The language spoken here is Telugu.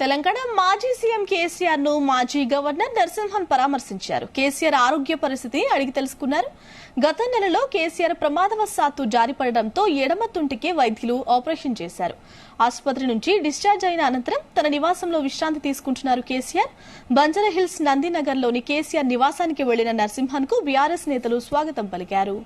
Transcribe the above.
తెలంగాణ మాజీ సీఎం కేసీఆర్ ను మాజీ గవర్నర్ నరసింహన్ పరామర్శించారు. కేసీఆర్ ఆరోగ్య పరిస్థితి అడిగి తెలుసుకున్నారు. గత నెలలో కేసీఆర్ ప్రమాదవశాత్తు జారిపడడంతో ఎడమ తుంటికి వైద్యులు ఆపరేషన్ చేశారు. ఆసుపత్రి నుంచి డిశ్చార్జ్ అయిన అనంతరం తన నివాసంలో విశ్రాంతి తీసుకుంటున్నారు కేసీఆర్. బంజారాహిల్స్ నందినగర్ లోని కేసీఆర్ నివాసానికి వెళ్లిన నరసింహన్ కు బీఆర్ఎస్ నేతలు స్వాగతం పలికారు.